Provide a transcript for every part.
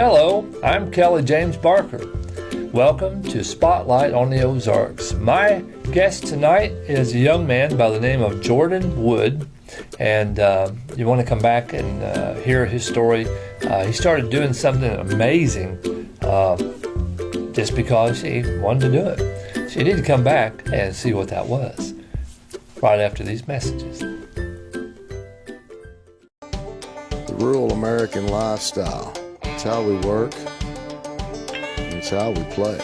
Hello, I'm Kelly James Barker. Welcome to Spotlight on the Ozarks. My guest tonight is a young man by the name of Jordan Wood, and you want to come back and hear his story. He started doing something amazing just because he wanted to do it. So you need to come back and see what that was right after these messages. The rural American lifestyle. It's how we work, and it's how we play.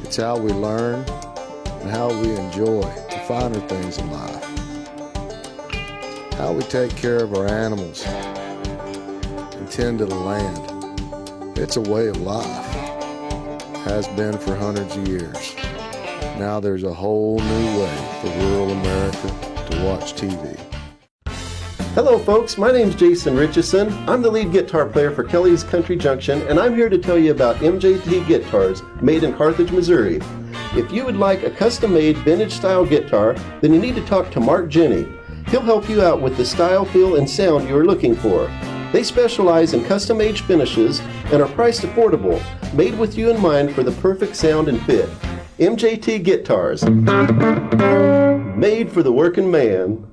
It's how we learn and how we enjoy the finer things in life. How we take care of our animals and tend to the land. It's a way of life. Has been for hundreds of years. Now there's a whole new way for rural America to watch TV. Hello folks, my name's Jason Richardson. I'm the lead guitar player for Kelly's Country Junction, and I'm here to tell you about MJT guitars made in Carthage, Missouri. If you would like a custom-made vintage-style guitar, then you need to talk to Mark Jenny. He'll help you out with the style, feel, and sound you're looking for. They specialize in custom-made finishes and are priced affordable, made with you in mind for the perfect sound and fit. MJT guitars, made for the working man.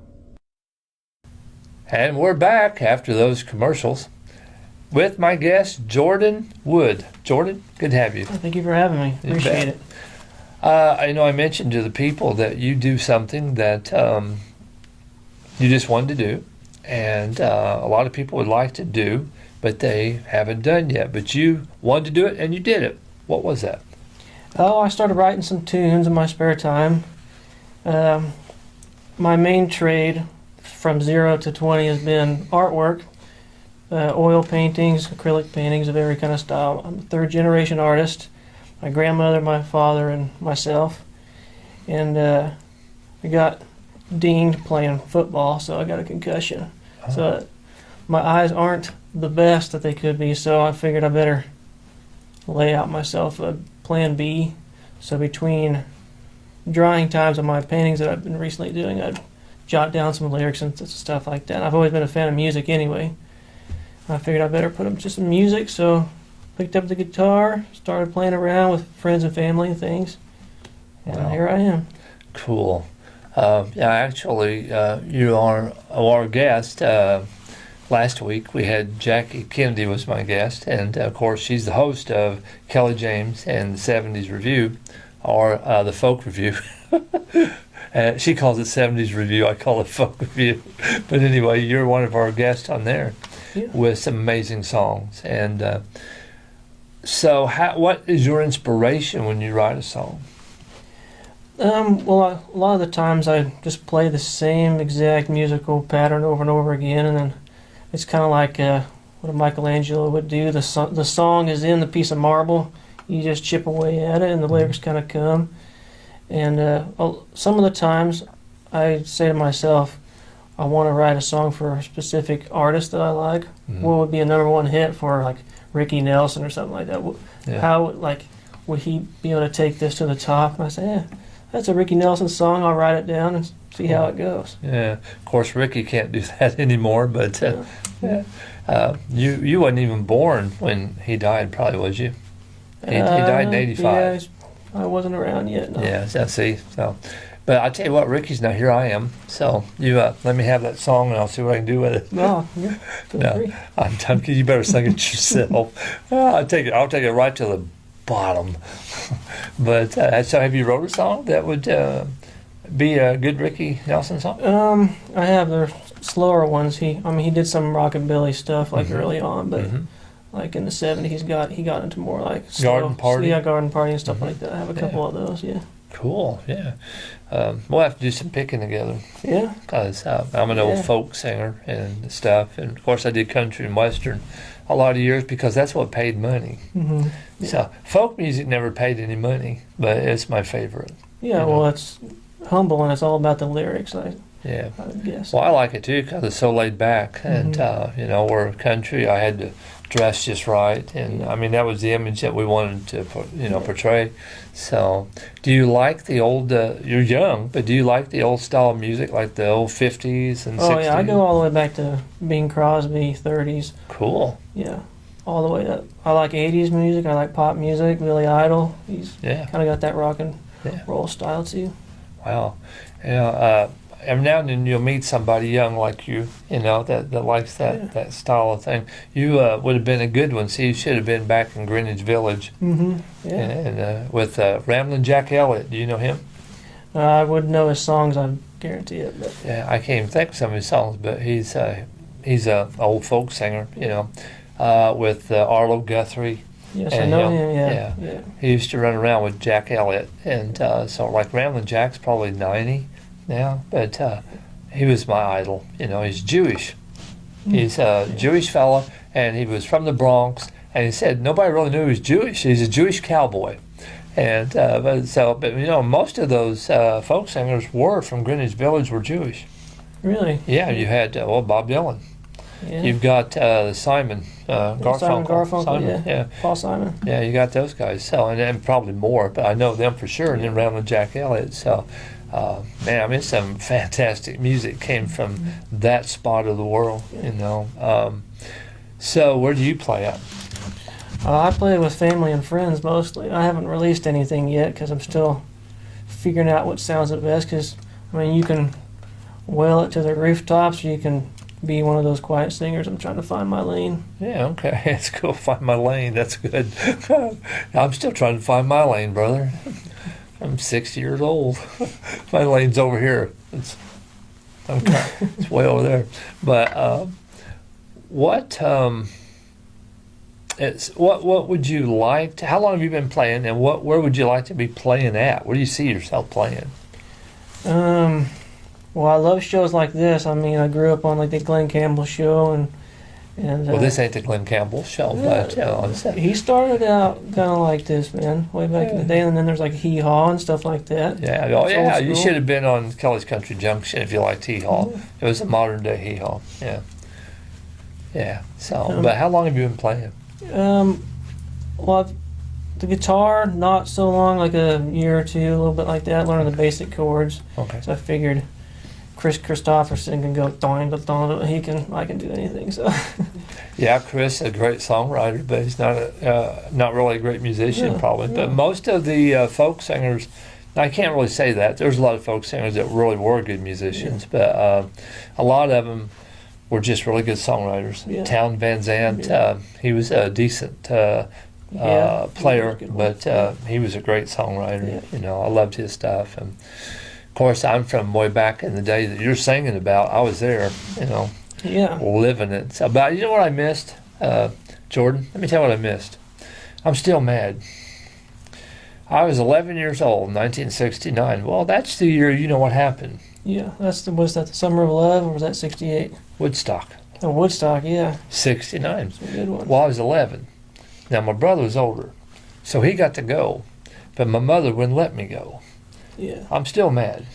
And we're back after those commercials with my guest, Jordan Wood. Jordan, good to have you. Thank you for having me. Appreciate it. I mentioned to the people that you do something that you just wanted to do, and a lot of people would like to do, but they haven't done yet. But you wanted to do it, and you did it. What was that? Oh, I started writing some tunes in my spare time. My main trade from 0 to 20 has been artwork, oil paintings, acrylic paintings of every kind of style. I'm a third-generation artist. My grandmother, my father, and myself. And we got dinged playing football, so I got a concussion. Oh. So my eyes aren't the best that they could be, so I figured I better lay out myself a plan B. So between drawing times of my paintings that I've been recently doing, I'd jot down some lyrics and stuff like that. I've always been a fan of music anyway. I figured I better put them to some music, so picked up the guitar, started playing around with friends and family and things, and here I am. Cool. Actually, you are our guest. Last week we had Jackie Kennedy was my guest, and of course she's the host of Kelly James and the 70s Review, or the Folk Review. She calls it 70s Review. I call it Folk Review. But anyway, you're one of our guests on there with some amazing songs. And so what is your inspiration when you write a song? Well, a lot of the times I just play the same exact musical pattern over and over again, and then it's kind of like what Michelangelo would do. The song is in the piece of marble. You just chip away at it, and the lyrics kind of come. And some of the times I say to myself, I want to write a song for a specific artist that I like. Mm-hmm. What would be a number one hit for like Ricky Nelson or something like that? Yeah. How would he be able to take this to the top? And I say, that's a Ricky Nelson song. I'll write it down and see how it goes. Yeah, of course Ricky can't do that anymore. But you wasn't even born when he died, probably, was you? He died in '85. Yeah, I wasn't around yet. No. Yeah, see. So, but I tell you what, Ricky's now. Here I am. So you let me have that song, and I'll see what I can do with it. No, feel free. I'm telling you, you better sing it yourself. I'll take it right to the bottom. But so, have you wrote a song that would be a good Ricky Nelson song? I have the slower ones. He did some rockabilly stuff early on, but. Mm-hmm. Like in the 70s, he got into more like Garden Party. Yeah, Garden Party and stuff like that. I have a couple of those. Yeah. Cool. Yeah. We'll have to do some picking together. Yeah. Because I'm an old folk singer and stuff, and of course I did country and western a lot of years because that's what paid money. Mm-hmm. Yeah. So folk music never paid any money, but it's my favorite. Yeah. Well, it's humble and it's all about the lyrics. I guess. Well, I like it too because it's so laid back, and we're country. I had to dressed just right, and I mean that was the image that we wanted to portray. So, do you like the old? You're young, but do you like the old style of music, like the old 50s and 60s? Oh yeah, I go all the way back to Bing Crosby, 30s. Cool. Yeah, all the way up. I like 80s music. I like pop music. Billy Idol. He's Yeah. kind of got that rock and Yeah. roll style too. Wow. Every now and then you'll meet somebody young like you, that likes that style of thing. You would have been a good one. See, you should have been back in Greenwich Village. Mm-hmm. Yeah. And with Ramblin' Jack Elliott. Do you know him? I wouldn't know his songs. I guarantee it. But Yeah, I can't even think of some of his songs, but he's a old folk singer, with Arlo Guthrie. yes, And I know him, him. Yeah. He used to run around with Jack Elliott, and so like Ramblin' Jack's probably 90 now, but he was my idol. He's Jewish. He's a Jewish fella, and he was from the Bronx. And he said nobody really knew he was Jewish. He's a Jewish cowboy, and but most of those folk singers were from Greenwich Village, were Jewish. Really? Yeah, you had Bob Dylan. Yeah. You've got Simon Garfunkel. Simon Garfunkel. Simon, yeah. Paul Simon. Yeah, you got those guys. So and probably more, but I know them for sure. And then Ramblin' Jack Elliott. So, man, I mean, some fantastic music came from that spot of the world. So where do you play at? I play with family and friends mostly. I haven't released anything yet because I'm still figuring out what sounds the best. Because you can wail it to the rooftops. Or you can be one of those quiet singers. I'm trying to find my lane. Yeah, okay, that's cool. Find my lane. That's good. I'm still trying to find my lane, brother. I'm 60 years old. My lane's over here. It's way over there. But what would you like to? How long have you been playing, and where would you like to be playing at? Where do you see yourself playing? Well, I love shows like this. I mean, I grew up on like the Glenn Campbell show, and Well, this ain't the Glenn Campbell show, but he started out kind of like this, man, way back in the day, and then there's like Hee Haw and stuff like that. yeah, It's old you school. should have been on Kelly's Country Junction if you liked Hee Haw. It was a modern day Hee Haw. Yeah. So, but how long have you been playing? Well, the guitar, not so long, like a year or two, a little bit like that, learning the basic chords. Okay. So I figured Chris Christopherson can go doing, I can do anything. So Yeah, Chris, a great songwriter, but he's not really a great musician, Yeah, probably. yeah. But most of the folk singers, I can't really say that. There's a lot of folk singers that really were good musicians, but a lot of them were just really good songwriters. Yeah. Town Van Zandt, he was a decent player, he was a good one. but he was a great songwriter. Yeah. I loved his stuff, and of course, I'm from way back in the day that you're singing about. I was there, yeah. living it. So, but you know what I missed, Jordan? Let me tell you what I missed. I'm still mad. I was 11 years old in 1969. Well, that's the year you know what happened. Yeah, was that the Summer of Love, or was that 68? Woodstock, Oh, Woodstock, yeah. 69. It's a good one. Well, I was 11. Now, my brother was older, so he got to go, but my mother wouldn't let me go. Yeah. I'm still mad.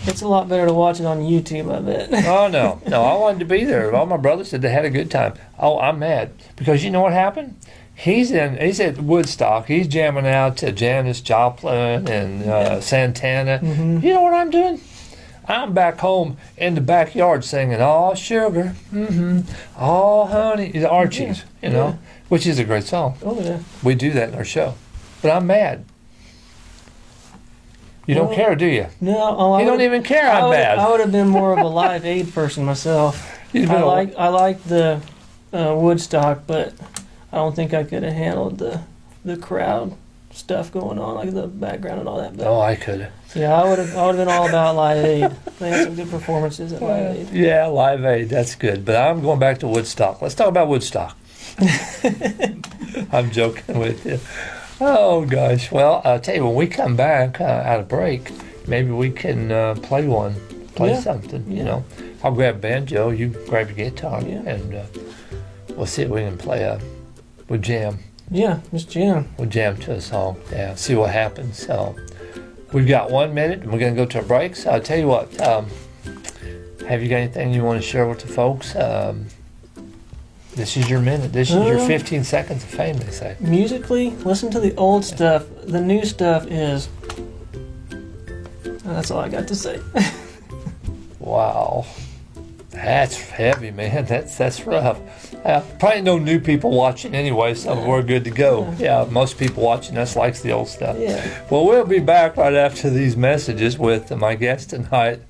It's a lot better to watch it on YouTube, I bet. Oh, no, I wanted to be there. All my brothers said they had a good time. Oh, I'm mad because you know what happened? He's at Woodstock. He's jamming out to Janis Joplin and Santana. Mm-hmm. You know what I'm doing? I'm back home in the backyard singing "Oh Sugar," "Oh Honey," the Archies, which is a great song. Oh, yeah. We do that in our show, but I'm mad. You don't Well, care, do you? No, You don't even care. I'm mad. I would have been more of a Live Aid person myself. You'd I been like the Woodstock, but I don't think I could have handled the crowd stuff going on, like the background and all that. But, Oh, I could have. yeah, I would have been all about Live Aid. They had some good performances at Live Aid. Yeah, Live Aid, that's good. But I'm going back to Woodstock. Let's talk about Woodstock. I'm joking with you. Oh, gosh. Well, I'll tell you, when we come back out of break, maybe we can play something, Yeah. I'll grab banjo, you grab your guitar, Yeah. and we'll see if we can play we'll jam. Yeah, Miss Jam. We'll jam to a song, see what happens. So we've got 1 minute, and we're going to go to a break. So I'll tell you what, have you got anything you want to share with the folks? This is your minute. This is your 15 seconds of fame, they say. Musically, listen to the old stuff. The new stuff is... That's all I got to say. Wow. That's heavy, man. That's rough. Probably no new people watching anyway, so we're good to go. Yeah, most people watching us likes the old stuff. Yeah. Well, we'll be back right after these messages with my guest tonight,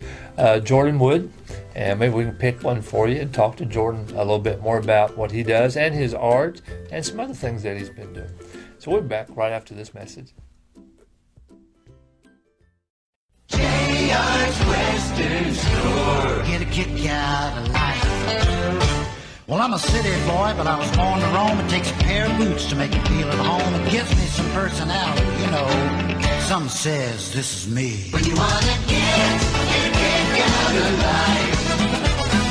Jordan Wood. And maybe we can pick one for you and talk to Jordan a little bit more about what he does and his art and some other things that he's been doing. So we'll be back right after this message. JR's Western Store. Get a kick out of life. Well, I'm a city boy, but I was born to roam. It takes a pair of boots to make me feel at home. It gives me some personality, you know. Some says this is me. When you wanna get a kick out of life,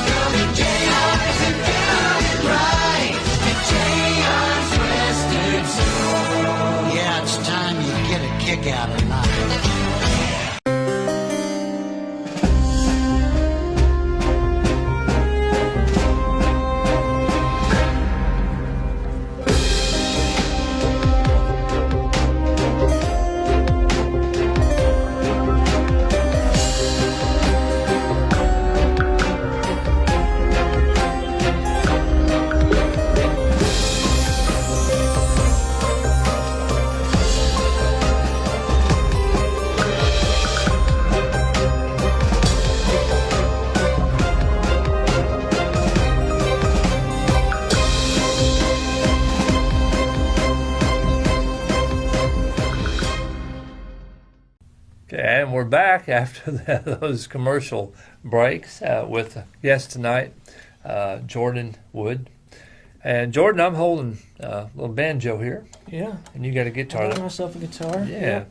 go to JR's and do it right. At JR's Western Store. Yeah, it's time you get a kick out of life. And we're back after those commercial breaks with a guest tonight, Jordan Wood. And Jordan, I'm holding a little banjo here, Yeah. and you got a guitar. I got myself a guitar. Yeah.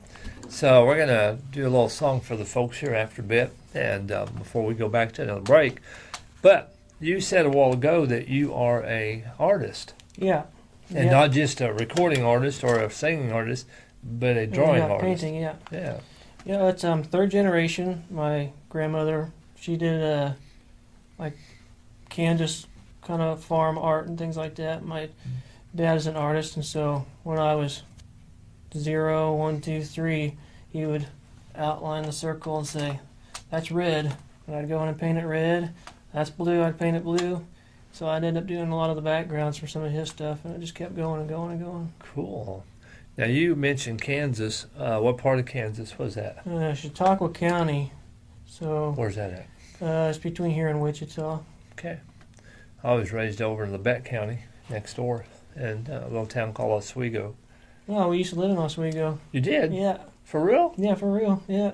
So we're going to do a little song for the folks here after a bit, and before we go back to another break. But you said a while ago that you are a artist, Yeah. and Yeah. not just a recording artist or a singing artist, but a drawing Yeah, artist. painting, yeah. Yeah. Yeah, it's third generation. My grandmother, she did like Kansas kind of farm art and things like that. My dad is an artist, and so when I was 0, 1, 2, 3, he would outline the circle and say, "That's red," and I'd go in and paint it red. "That's blue," I'd paint it blue. So I'd end up doing a lot of the backgrounds for some of his stuff, and it just kept going and going and going. Cool. Now, you mentioned Kansas. What part of Kansas was that? Chautauqua County, so Where's that at? it's between here and Wichita. Okay. I was raised over in Labette County, next door, in a little town called Oswego. Oh, we used to live in Oswego. You did? Yeah, For real? yeah, for real, yeah.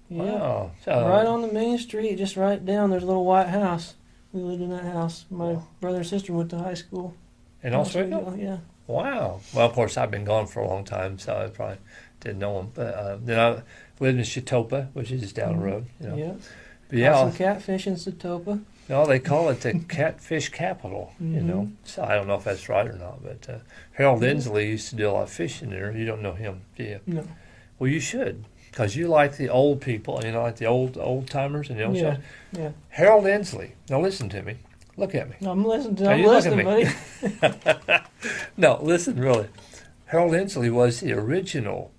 Yeah, Wow. right on the main street, just right down, there's a little white house. We lived in that house. My brother and sister went to high school. In Oswego? Yeah. Wow. Well, of course, I've been gone for a long time, so I probably didn't know them. But then I lived in Chautauqua, which is just down the road. You know. Yeah. But Caught yeah, some catfish in Satopa. no, they call it the catfish capital, you know. So I don't know if that's right or not, but Harold Inslee used to do a lot of fishing there. You don't know him, do you? No. Well, you should, because you like the old people, you know, like the old timers and the old Yeah. stuff. Yeah. Harold Inslee. Now listen to me. Look at me. No, I'm listening to Now I'm you look at listening, me. buddy. No, listen, really. Harold Inslee was the original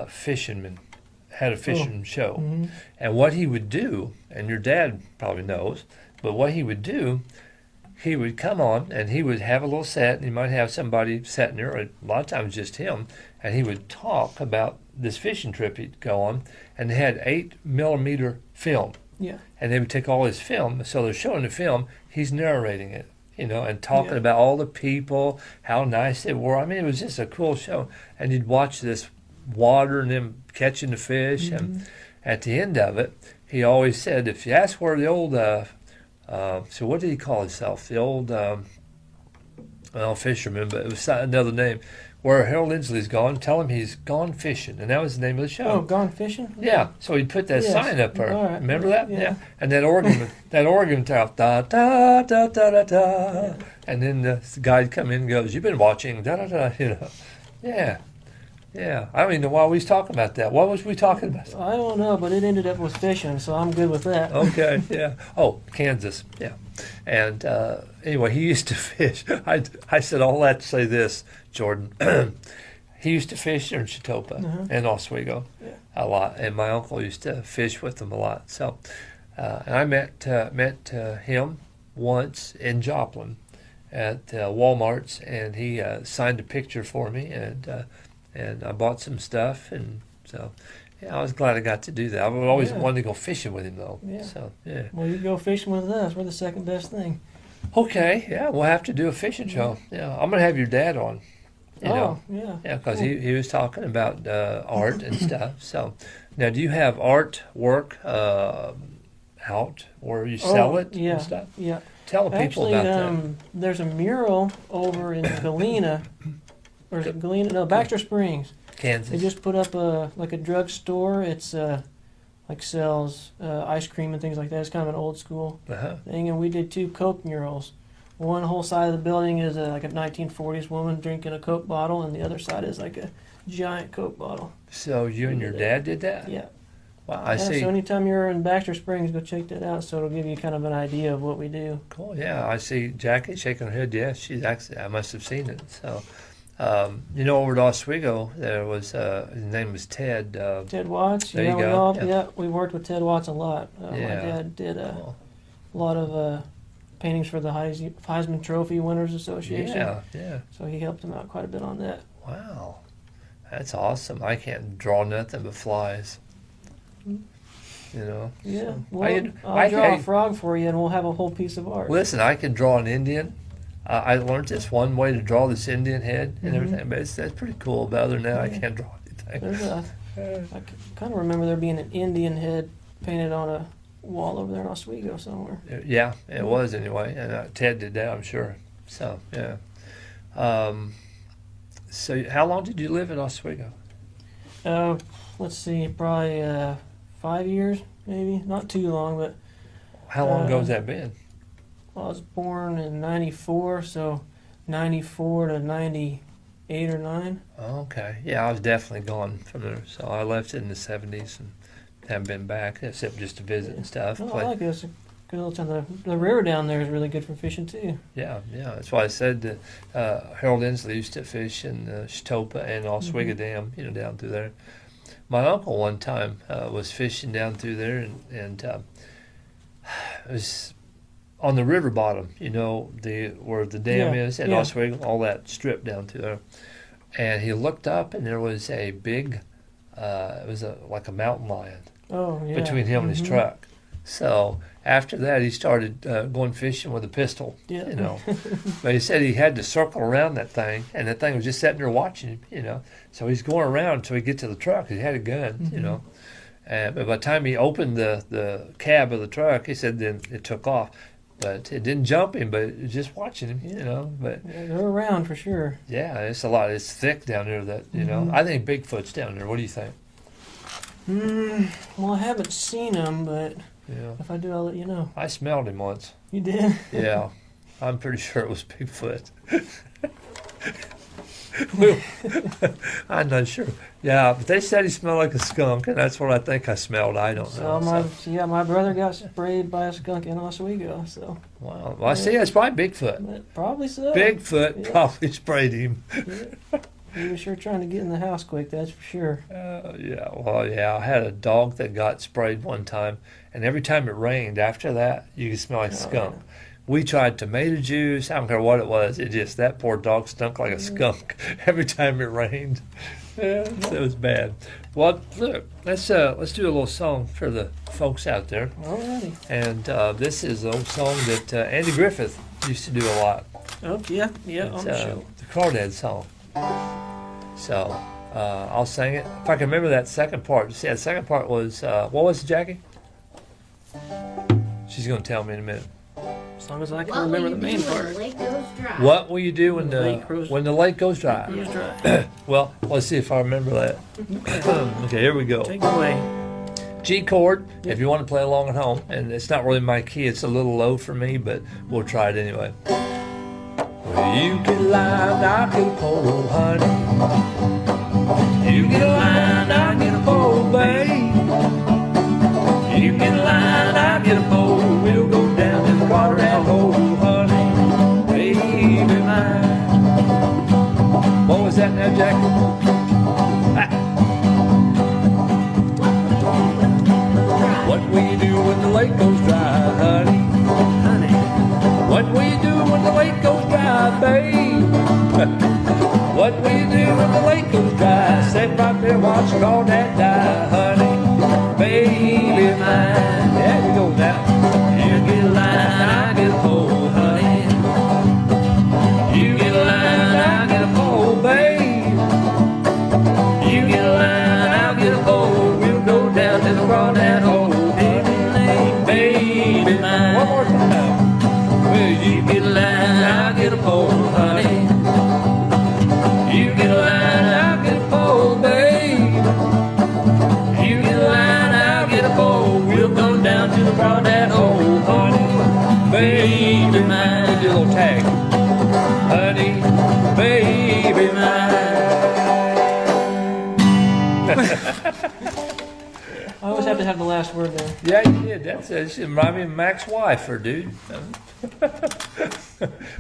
fisherman, had a fishing show. Mm-hmm. And what he would do, and your dad probably knows, but what he would do, he would come on and he would have a little set, and he might have somebody sitting there, or a lot of times just him, and he would talk about this fishing trip he'd go on, and they had 8mm film. Yeah. And they would take all his film, so they're showing the film, he's narrating it, you know, and talking Yeah. about all the people, how nice they were. I mean, it was just a cool show. And you'd watch this water and them catching the fish, and at the end of it, he always said, if you ask where the old, so what did he call himself? The old, well, fisherman, but it was another name. Where Harold Inslee's gone, tell him he's gone fishing. And that was the name of the show. Oh, gone fishing? Yeah, so he'd put that Yes. sign up there. All right. Remember that? Yeah. And that organ, that organ top, da da da da da da, and then the guy'd come in and goes, "You've been watching da da da," you know. Yeah, Yeah. I don't even know why we was talking about that. What was we talking about? I don't know, but it ended up with fishing, so I'm good with that. Okay, yeah. Oh, Kansas, yeah. And anyway, he used to fish. I said all that to say this, Jordan. He used to fish in Chitopa and Oswego a lot, and my uncle used to fish with him a lot. So, and I met him once in Joplin at Walmart's, and he signed a picture for me, and I bought some stuff, and so. Yeah, I was glad I got to do that. I've always wanted to go fishing with him, though. Yeah. So, yeah. Well, you go fishing with us. We're the second best thing. Okay, yeah, we'll have to do a fishing show. Yeah, I'm going to have your dad on. You know? Yeah. Yeah, because he was talking about art and stuff. So, now, do you have artwork out where you sell it and stuff? Yeah. Tell the people Actually, about that. There's a mural over in Galena, or is it Galena? No, Baxter Springs. Kansas. They just put up a drugstore. It's like sells ice cream and things like that. It's kind of an old school thing. And we did 2 Coke murals. One whole side of the building is like a 1940s woman drinking a Coke bottle, and the other side is like a giant Coke bottle. So you and your dad did that? Yeah. Wow, I see. So anytime you're in Baxter Springs, go check that out. So it'll give you kind of an idea of what we do. Cool. Yeah, I see Jackie shaking her head. Yeah, she's actually. I must have seen it. So. Over at Oswego, there was his name was Ted. Ted Watts. There you go. We worked with Ted Watts a lot. My dad did a lot of paintings for the Heisman Trophy Winners Association. Yeah. So he helped him out quite a bit on that. Wow, that's awesome. I can't draw nothing but flies. Yeah. So Well, I'll draw a frog for you, and we'll have a whole piece of art. Listen, I can draw an Indian. I learned this one way to draw this Indian head and everything, but that's pretty cool. But other than that, I can't draw anything. I kind of remember there being an Indian head painted on a wall over there in Oswego somewhere. Yeah, it was anyway, and Ted did that, I'm sure. So yeah. So how long did you live in Oswego? Let's see, probably 5 years, maybe. Not too long, but. How long ago has that been? I was born in 94, so 94 to 98 or 9. Okay. Yeah, I was definitely gone from there. So I left in the 70s and haven't been back, except just to visit and stuff. I like this. Good little town. The river down there is really good for fishing, too. Yeah. That's why I said that Harold Inslee used to fish in Chitopa and Oswego Dam, down through there. My uncle one time was fishing down through there, and it was on the river bottom, where the dam is, and Oswego, all that strip down through there. And he looked up, and there was a big, it was like a mountain lion between him and his truck. So after that, he started going fishing with a pistol, But he said he had to circle around that thing, and that thing was just sitting there watching him, So he's going around until he get to the truck. He had a gun, But by the time he opened the cab of the truck, he said then it took off. But it didn't jump him, but it was just watching him, But they're around for sure. Yeah, it's a lot. It's thick down there. I think Bigfoot's down there. What do you think? Well, I haven't seen him, but if I do, I'll let you know. I smelled him once. You did? Yeah, I'm pretty sure it was Bigfoot. I'm not sure. Yeah, but they said he smelled like a skunk, and that's what I think I smelled. I don't know. My brother got sprayed by a skunk in Oswego. So. Wow. Well, I see. It's probably Bigfoot. Probably so. Bigfoot probably sprayed him. He was sure trying to get in the house quick. That's for sure. I had a dog that got sprayed one time, and every time it rained after that, you could smell like a skunk. Yeah. We tried tomato juice. I don't care what it was. That poor dog stunk like a skunk every time it rained. Yeah, it was bad. Well, look, let's do a little song for the folks out there. Alrighty. And this is an old song that Andy Griffith used to do a lot. Oh yeah, on the show. The Crawdad song. So I'll sing it if I can remember that second part. See, that second part was what was it, Jackie? She's going to tell me in a minute. As long as I can remember the main part. What will you do when the lake goes dry? Goes dry. Well, let's see if I remember that. Okay, here we go. Take it away. G chord, if you want to play along at home. And it's not really my key. It's a little low for me, but we'll try it anyway. Well, you can lie, I can pour, honey. You get a line, I get a pole, babe. You get a line, I get a pole. We'll go down in the water and hold, honey, baby mine. What was that now, Jack? What will you do when the lake goes dry, honey? Honey. What will you do when the lake goes dry, babe? What will you do when the lake goes dry? Sit right there watching all that die, honey, baby mine. There we go now. You get a line, I get a pole, honey. You get a line, I get a pole, babe. You get a line, I'll get a pole. We'll go down to the crawdad hole, baby mine. One more time. Well, you get a line, I'll get a pole, honey. You get a line, I'll get a pole, babe. You get a line, I'll get a pole. We'll go down to the crawdad hole, honey, baby mine. Do a little tag, honey, baby mine. I always have to have the last word there. Yeah, you did. She reminded me of Mac's wife, her dude.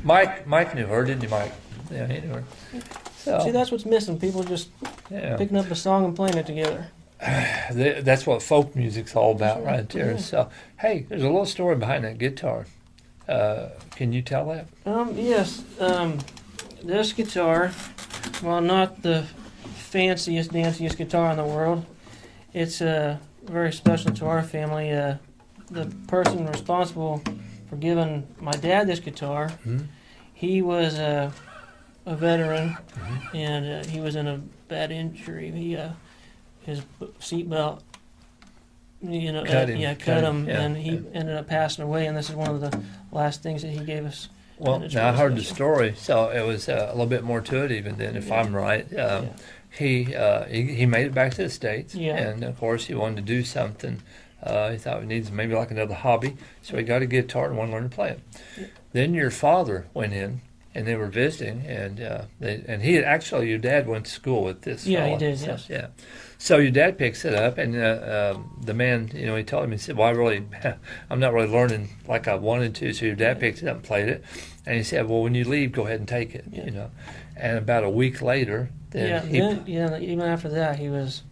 Mike knew her, didn't he, Mike? Yeah, he knew her. So, See, that's what's missing. People just yeah. picking up a song and playing it together. That's what folk music's all about, right there. Yeah. So, hey, there's a little story behind that guitar. Can you tell that? Yes. This guitar, while not the fanciest, danciest guitar in the world, it's very special to our family. The person responsible for giving my dad this guitar, he was a veteran, and he was in a bad injury. His seatbelt, Cut him. cut him, Yeah, and he ended up passing away. And this is one of the last things that he gave us. Well, And it's now I really heard the special. story, so it was a little bit more to it even then, if I'm right. He made it back to the States, Yeah. and of course he wanted to do something. He thought he needs maybe like another hobby, so he got a guitar and wanted to learn to play it. Then your father went in, and they were visiting, and he had actually, your dad went to school with this. Yeah, he fella, did, so, yes. Yeah. So your dad picks it up, and the man, he told him, he said, well, I'm not really learning like I wanted to. So your dad picked it up and played it, and he said, well, when you leave, go ahead and take it, And about a week later, even after that, he was,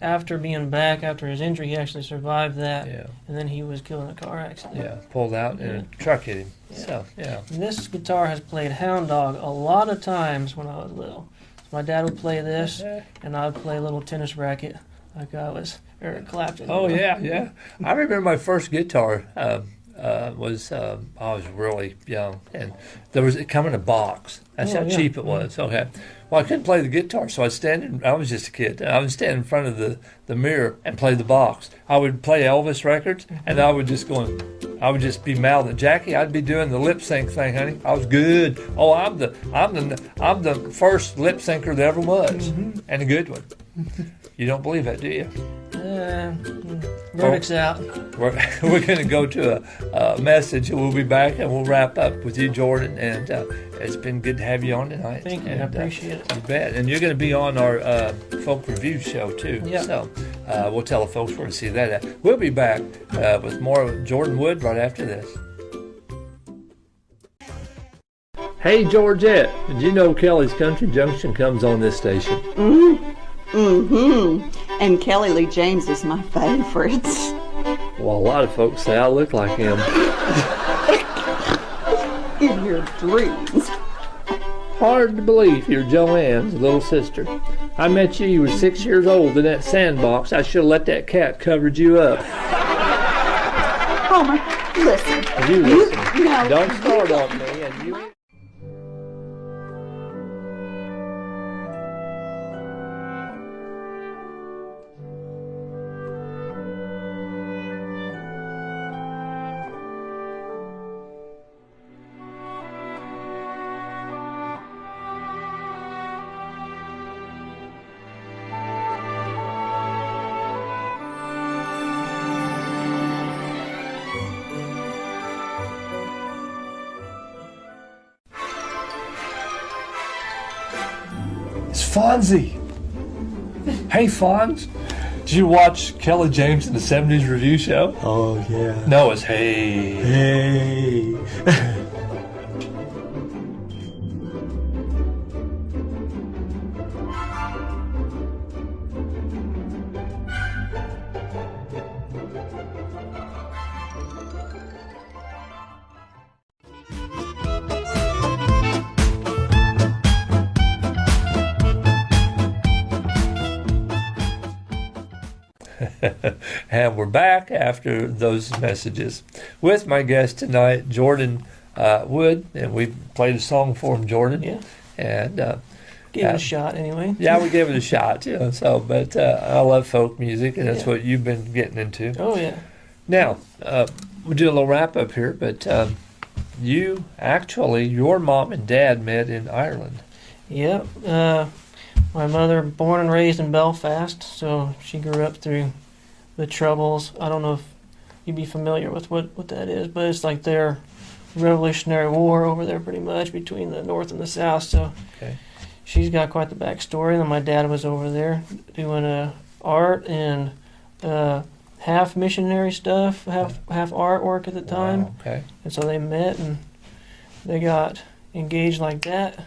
after being back after his injury, he actually survived that, and then he was killed in a car accident. Yeah, pulled out and a truck hit him. Yeah. So, yeah. And this guitar has played hound dog a lot of times when I was little. My dad would play this, and I would play a little tennis racket like I was Eric Clapton. Oh, yeah. I remember my first guitar was I was really young, and it come in a box. That's how cheap it was. Okay. Well, I couldn't play the guitar, so I was just a kid. I would stand in front of the mirror and play the box. I would play Elvis records, and I would just be mouthing, Jackie, I'd be doing the lip sync thing, honey. I was good. Oh, I'm the first lip syncer there ever was, and a good one. You don't believe that, do you? Verdict's out. We're going to go to a message, and we'll be back, and we'll wrap up with you, Jordan. And it's been good to have you on tonight. Thank you. And, I appreciate it. You bet. And you're going to be on our folk review show too. Yeah. So we'll tell the folks where to see that at. We'll be back with more of Jordan Wood right after this. Hey, Georgette, did you know Kelly's Country Junction comes on this station? And Kelly Lee James is my favorite. Well, a lot of folks say I look like him. In your dreams. Hard to believe you're Joanne's little sister. I met you were 6 years old in that sandbox. I should have let that cat covered you up. Homer, listen. You listen. No. Don't start on me. And you. It's Fonzie. Hey, Fonz, did you watch Kelly James in the 70s review show? Oh, yeah. No, it's hey. Hey. And we're back after those messages with my guest tonight, Jordan Wood, and we played a song for him, Jordan. Yeah. And Give it a shot anye. yeah, we gave it a shot, you know. So, but I love folk music, and that's Yeah. what you've been getting into. Oh yeah. Now, we'll do a little wrap up here, but you actually, your mom and dad met in Ireland. Yep. My mother, born and raised in Belfast, so she grew up through the Troubles. I don't know if you'd be familiar with what that is, but it's like their Revolutionary War over there pretty much between the North and the South. So Okay. she's got quite the backstory. And then my dad was over there doing art and half missionary stuff, half artwork at the time. Wow, okay. And so they met and they got engaged like that,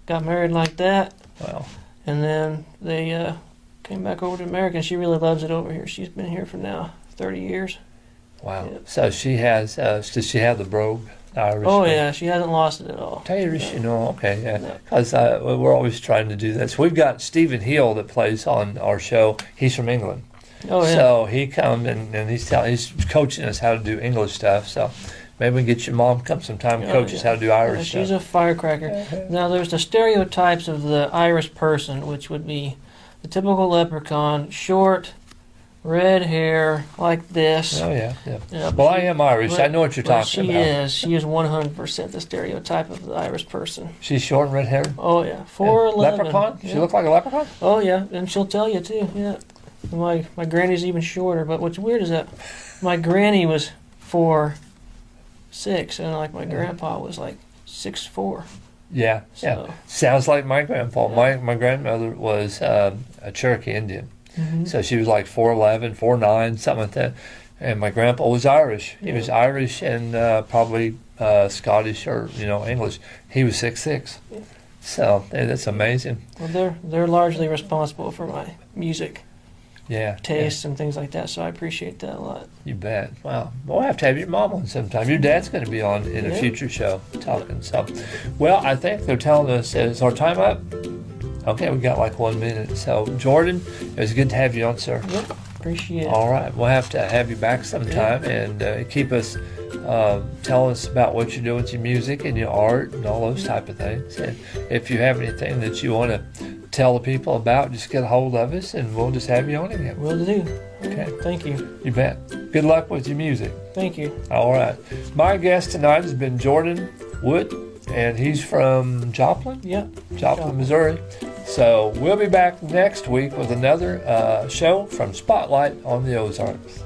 got married like that. Wow. And then they came back over to America, and she really loves it over here. She's been here for now 30 years. Wow. Yep. So she has, does she have the brogue, Irish? Oh, yeah, she hasn't lost it at all. Irish, you know, okay, yeah. No. Because we're always trying to do that. So we've got Stephen Hill that plays on our show. He's from England. Oh, yeah. So he comes and he's coaching us how to do English stuff. So maybe we can get your mom to come sometime and Oh, coach us yeah. how to do Irish She's stuff. a firecracker. Now, there's the stereotypes of the Irish person, which would be the typical leprechaun, short, red hair, like this. Oh, yeah, yeah. Yeah, Well, I am Irish. but- I know what you're but talking she about. She is 100% the stereotype of the Irish person. She's short and red haired? Oh, yeah. 4'11". Leprechaun? Yeah. She look like a leprechaun? Oh yeah, and she'll tell you too. Yeah, my granny's even shorter. But what's weird is that my granny was 4'6", and like my grandpa was like 6'4". Yeah, yeah. So- Sounds like my grandpa. Yeah. My grandmother was a Cherokee Indian. Mm-hmm. So she was like 4'11", 4'9", something like that. And my grandpa was Irish. He was Irish and probably Scottish or English. He was 6'6". Yeah. So that's amazing. Well, they're largely responsible for my music Yeah. tastes and things like that. So I appreciate that a lot. You bet. Wow. We'll have to have your mom on sometime. Your dad's going to be on in a Yeah. future show talking. So, well, I think they're telling us, is our time up? Okay, we got like 1 minute. So, Jordan, it was good to have you on, sir. Yep, appreciate it. All right. We'll have to have you back sometime and keep us, tell us about what you're doing with your music and your art and all those type of things. And if you have anything that you want to tell the people about, just get a hold of us and we'll just have you on again. Will do. Okay. Thank you. You bet. Good luck with your music. Thank you. All right. My guest tonight has been Jordan Wood, and he's from Joplin, Yep. Joplin, Missouri. So we'll be back next week with another show from Spotlight on the Ozarks.